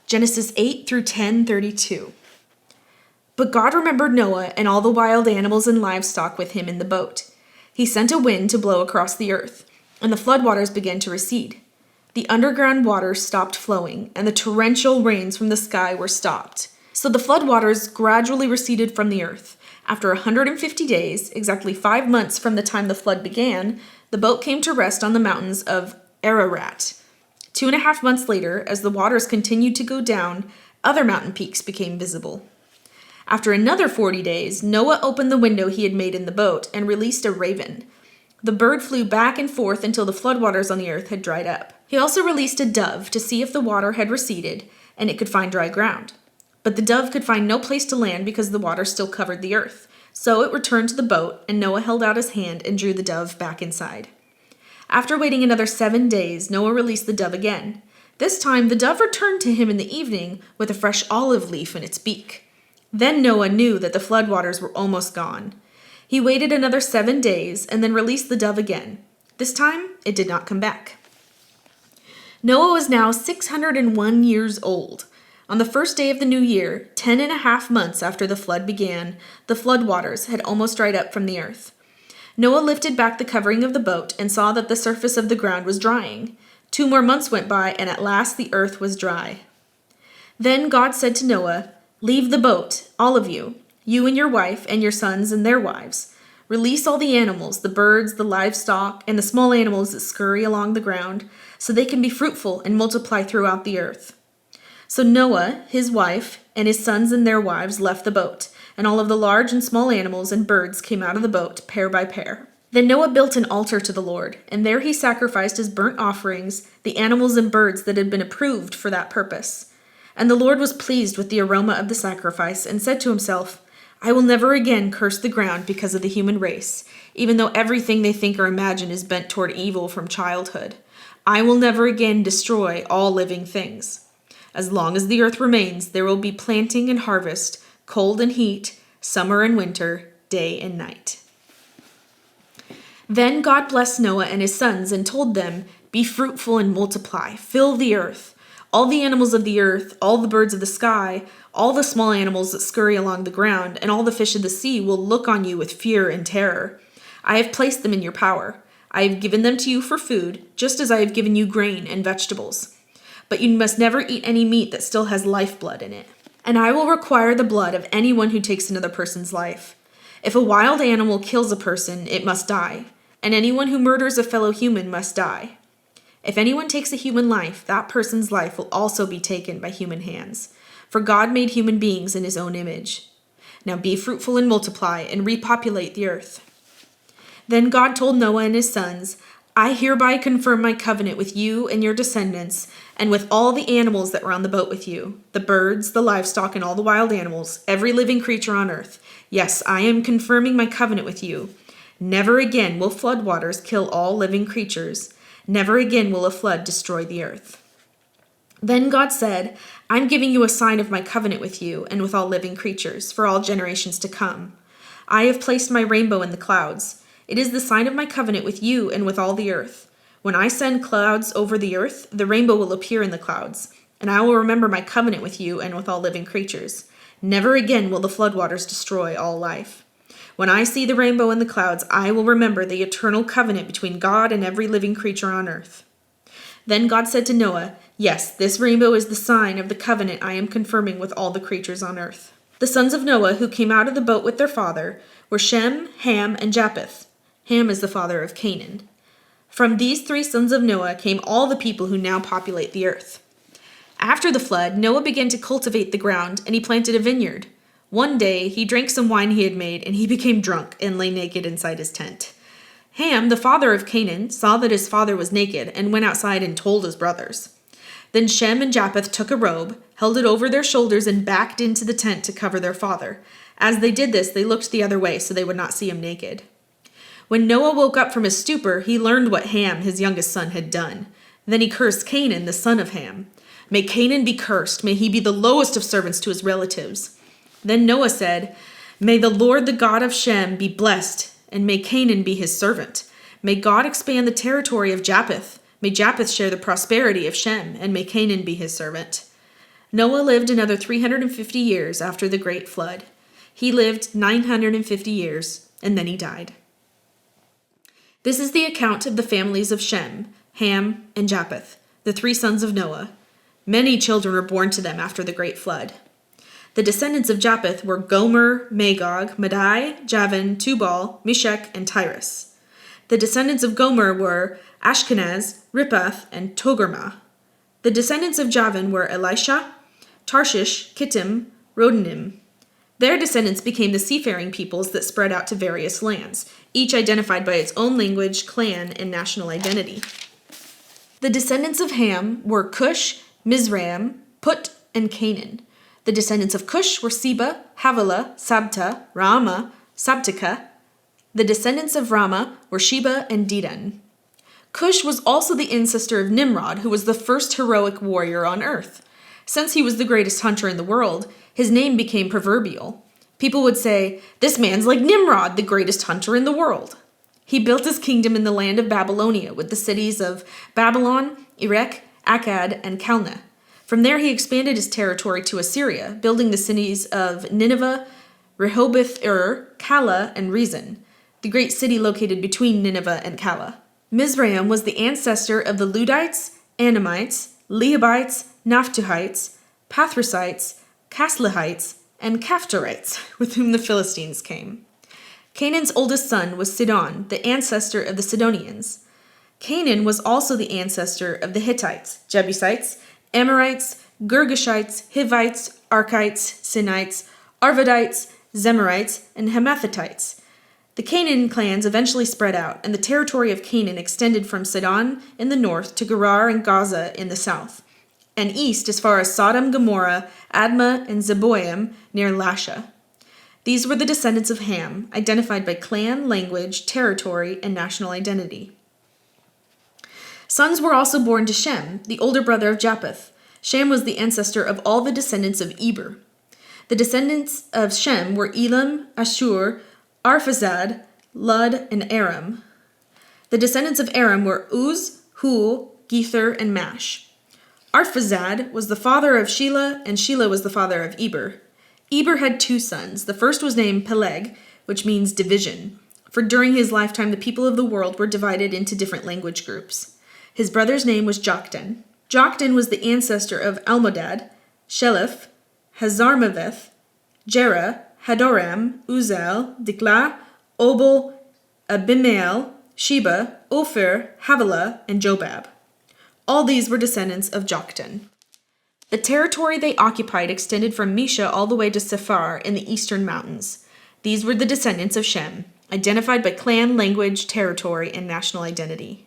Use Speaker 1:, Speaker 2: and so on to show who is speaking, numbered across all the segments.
Speaker 1: Genesis 8 through 10:32. But God remembered Noah and all the wild animals and livestock with him in the boat. He sent a wind to blow across the earth, and the floodwaters began to recede. The underground waters stopped flowing, and the torrential rains from the sky were stopped. So the floodwaters gradually receded from the earth. After 150 days, exactly 5 months from the time the flood began, the boat came to rest on the mountains of Ararat. 2.5 months later, as the waters continued to go down, other mountain peaks became visible. After another 40 days, Noah opened the window he had made in the boat and released a raven. The bird flew back and forth until the floodwaters on the earth had dried up. He also released a dove to see if the water had receded and it could find dry ground. But the dove could find no place to land because the water still covered the earth. So it returned to the boat, and Noah held out his hand and drew the dove back inside. After waiting another 7 days, Noah released the dove again. This time, the dove returned to him in the evening with a fresh olive leaf in its beak. Then Noah knew that the floodwaters were almost gone. He waited another 7 days and then released the dove again. This time, it did not come back. Noah was now 601 years old. On the first day of the new year, 10.5 months after the flood began, the floodwaters had almost dried up from the earth. Noah lifted back the covering of the boat and saw that the surface of the ground was drying. 2 more months went by, and at last the earth was dry. Then God said to Noah, "Leave the boat, all of you and your wife and your sons and their wives. Release all the animals, the birds, the livestock, and the small animals that scurry along the ground, so they can be fruitful and multiply throughout the earth." So Noah, his wife, and his sons and their wives left the boat, and all of the large and small animals and birds came out of the boat, pair by pair. Then Noah built an altar to the Lord, and there he sacrificed as burnt offerings the animals and birds that had been approved for that purpose. And the Lord was pleased with the aroma of the sacrifice, and said to himself, "I will never again curse the ground because of the human race, even though everything they think or imagine is bent toward evil from childhood. I will never again destroy all living things. As long as the earth remains, there will be planting and harvest, cold and heat, summer and winter, day and night." Then God blessed Noah and his sons and told them, "Be fruitful and multiply, fill the earth. All the animals of the earth, all the birds of the sky, all the small animals that scurry along the ground, and all the fish of the sea will look on you with fear and terror. I have placed them in your power. I have given them to you for food, just as I have given you grain and vegetables. But you must never eat any meat that still has lifeblood in it. And I will require the blood of anyone who takes another person's life. If a wild animal kills a person, it must die, and anyone who murders a fellow human must die. If anyone takes a human life, that person's life will also be taken by human hands. For God made human beings in his own image. Now be fruitful and multiply, and repopulate the earth." Then God told Noah and his sons, "I hereby confirm my covenant with you and your descendants, and with all the animals that were on the boat with you, the birds, the livestock, and all the wild animals, every living creature on earth. Yes, I am confirming my covenant with you. Never again will floodwaters kill all living creatures. Never again will a flood destroy the earth." Then God said, "I'm giving you a sign of my covenant with you and with all living creatures for all generations to come. I have placed my rainbow in the clouds. It is the sign of my covenant with you and with all the earth. When I send clouds over the earth, the rainbow will appear in the clouds, and I will remember my covenant with you and with all living creatures. Never again will the floodwaters destroy all life. When I see the rainbow in the clouds, I will remember the eternal covenant between God and every living creature on earth." Then God said to Noah, "Yes, this rainbow is the sign of the covenant I am confirming with all the creatures on earth." The sons of Noah who came out of the boat with their father were Shem, Ham, and Japheth. Ham is the father of Canaan. From these 3 sons of Noah came all the people who now populate the earth. After the flood, Noah began to cultivate the ground, and he planted a vineyard. One day, he drank some wine he had made, and he became drunk and lay naked inside his tent. Ham, the father of Canaan, saw that his father was naked and went outside and told his brothers. Then Shem and Japheth took a robe, held it over their shoulders, and backed into the tent to cover their father. As they did this, they looked the other way so they would not see him naked. When Noah woke up from his stupor, he learned what Ham, his youngest son, had done. Then he cursed Canaan, the son of Ham. "May Canaan be cursed. May he be the lowest of servants to his relatives." Then Noah said, "May the Lord, the God of Shem, be blessed, and may Canaan be his servant. May God expand the territory of Japheth. May Japheth share the prosperity of Shem, and may Canaan be his servant." Noah lived another 350 years after the great flood. He lived 950 years, and then he died. This is the account of the families of Shem, Ham, and Japheth, the 3 sons of Noah. Many children were born to them after the great flood. The descendants of Japheth were Gomer, Magog, Madai, Javan, Tubal, Meshech, and Tyrus. The descendants of Gomer were Ashkenaz, Riphath, and Togarmah. The descendants of Javan were Elisha, Tarshish, Kittim, Rodanim. Their descendants became the seafaring peoples that spread out to various lands, each identified by its own language, clan, and national identity. The descendants of Ham were Cush, Mizraim, Put, and Canaan. The descendants of Cush were Seba, Havilah, Sabta, Raamah, Sabteka. The descendants of Raamah were Sheba and Dedan. Cush was also the ancestor of Nimrod, who was the first heroic warrior on earth. Since he was the greatest hunter in the world, his name became proverbial. People would say, "This man's like Nimrod, the greatest hunter in the world." He built his kingdom in the land of Babylonia with the cities of Babylon, Erech, Akkad, and Calneh. From there he expanded his territory to Assyria, building the cities of Nineveh, Rehoboth-ur, Calah, and Rezin, the great city located between Nineveh and Calah. Mizraim was the ancestor of the Ludites, Anamites, Lehabites, Naphtuhites, Pathrusites, Casluhites, and Caphtorites, with whom the Philistines came. Canaan's oldest son was Sidon, the ancestor of the Sidonians. Canaan was also the ancestor of the Hittites, Jebusites, Amorites, Girgashites, Hivites, Archites, Sinites, Arvadites, Zemarites, and Hamathatites. The Canaan clans eventually spread out, and the territory of Canaan extended from Sidon in the north to Gerar and Gaza in the south, and east as far as Sodom, Gomorrah, Admah, and Zeboim near Lasha. These were the descendants of Ham, identified by clan, language, territory, and national identity. Sons were also born to Shem, the older brother of Japheth. Shem was the ancestor of all the descendants of Eber. The descendants of Shem were Elam, Ashur, Arphaxad, Lud, and Aram. The descendants of Aram were Uz, Hul, Gether, and Mash. Arphaxad was the father of Shelah, and Shelah was the father of Eber. Eber had 2 sons. The first was named Peleg, which means division, for during his lifetime the people of the world were divided into different language groups. His brother's name was Joktan. Joktan was the ancestor of Almodad, Sheleph, Hazarmaveth, Jerah, Hadoram, Uzel, Diklah, Obal, Abimael, Sheba, Ophir, Havilah, and Jobab. All these were descendants of Joktan. The territory they occupied extended from Mesha all the way to Sephar in the eastern mountains. These were the descendants of Shem, identified by clan, language, territory, and national identity.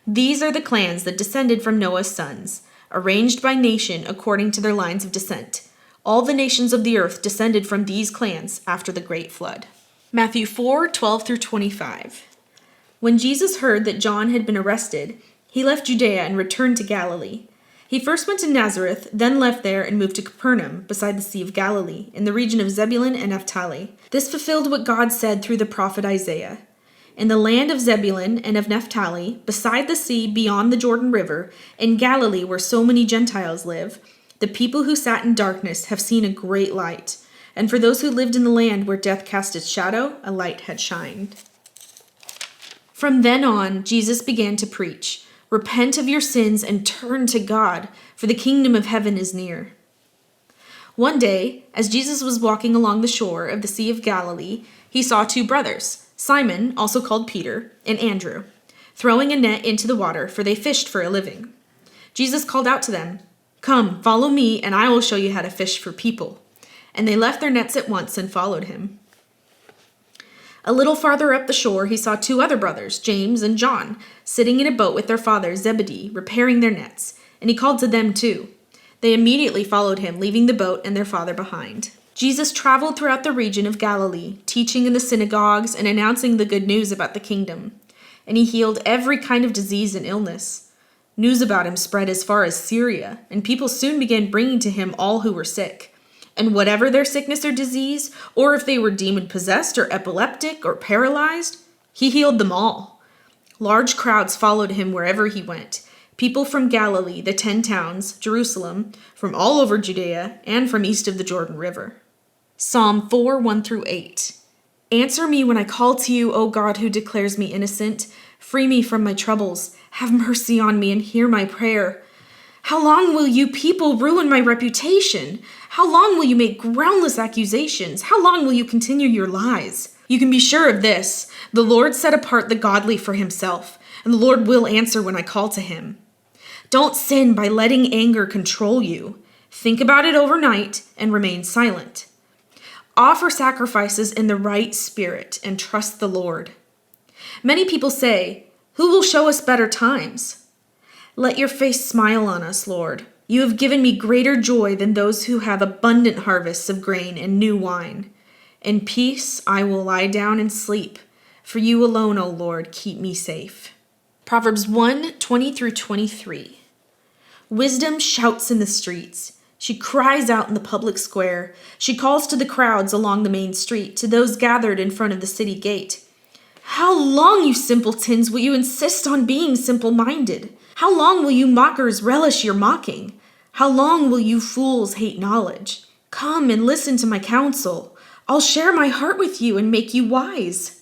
Speaker 1: These are the clans that descended from Noah's sons, arranged by nation according to their lines of descent. All the nations of the earth descended from these clans after the great flood. Matthew 4:12-25. When Jesus heard that John had been arrested, he left Judea and returned to Galilee. He first went to Nazareth, then left there and moved to Capernaum, beside the Sea of Galilee, in the region of Zebulun and Naphtali. This fulfilled what God said through the prophet Isaiah. In the land of Zebulun and of Naphtali, beside the sea beyond the Jordan River, in Galilee where so many Gentiles live, the people who sat in darkness have seen a great light. And for those who lived in the land where death cast its shadow, a light had shined. From then on, Jesus began to preach, "Repent of your sins and turn to God, for the kingdom of heaven is near." One day, as Jesus was walking along the shore of the Sea of Galilee, he saw 2 brothers, Simon, also called Peter, and Andrew, throwing a net into the water, for they fished for a living. Jesus called out to them, "Come, follow me, and I will show you how to fish for people." And they left their nets at once and followed him. A little farther up the shore, he saw 2 other brothers, James and John, sitting in a boat with their father Zebedee, repairing their nets, and he called to them too. They immediately followed him, leaving the boat and their father behind. Jesus traveled throughout the region of Galilee, teaching in the synagogues and announcing the good news about the kingdom. And he healed every kind of disease and illness. News about him spread as far as Syria, and people soon began bringing to him all who were sick. And whatever their sickness or disease, or if they were demon-possessed or epileptic or paralyzed, he healed them all. Large crowds followed him wherever he went. people from Galilee, the 10 towns, Jerusalem, from all over Judea, and from east of the Jordan River. Psalm 4, 1-8. Answer me when I call to you, O God who declares me innocent. Free me from my troubles. Have mercy on me and hear my prayer. How long will you people ruin my reputation? How long will you make groundless accusations? How long will you continue your lies? You can be sure of this. The Lord set apart the godly for himself, and the Lord will answer when I call to him. Don't sin by letting anger control you. Think about it overnight and remain silent. Offer sacrifices in the right spirit and trust the Lord. Many people say, "Who will show us better times?" Let your face smile on us, Lord. You have given me greater joy than those who have abundant harvests of grain and new wine. In peace I will lie down and sleep, for you alone, O Lord, keep me safe. Proverbs 1, 20-23. Wisdom shouts in the streets. She cries out in the public square. She calls to the crowds along the main street, to those gathered in front of the city gate. How long, you simpletons, will you insist on being simple-minded? How long will you mockers relish your mocking? How long will you fools hate knowledge? Come and listen to my counsel. I'll share my heart with you and make you wise.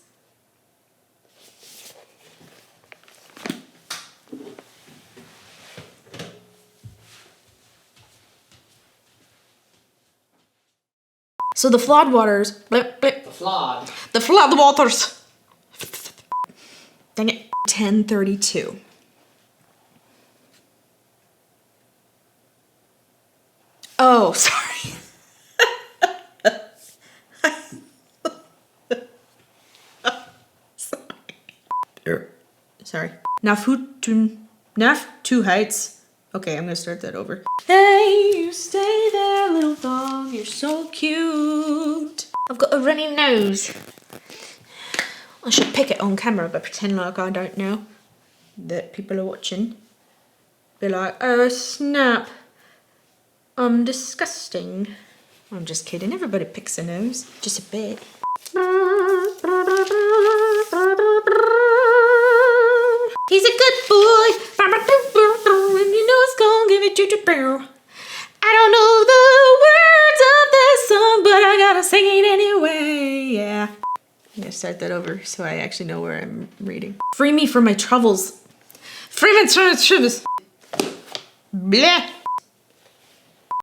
Speaker 1: So the flood waters, blip, blip. The flood waters. Dang it. 10:32. Oh, sorry. Sorry. Naf two heights. Okay, I'm gonna start that over. Hey, you stay there, little dog. You're so cute. I've got a runny nose. I should pick it on camera, but pretend like I don't know that people are watching. Be like, oh snap. I'm disgusting. I'm just kidding. Everybody picks a nose. Just a bit. He's a good boy. And you know it's gonna give it to. I don't know the words of this song, but I gotta sing it anyway. Yeah. I'm gonna start that over so I actually know where I'm reading. Free me from my troubles. Free me from my troubles. Bleh.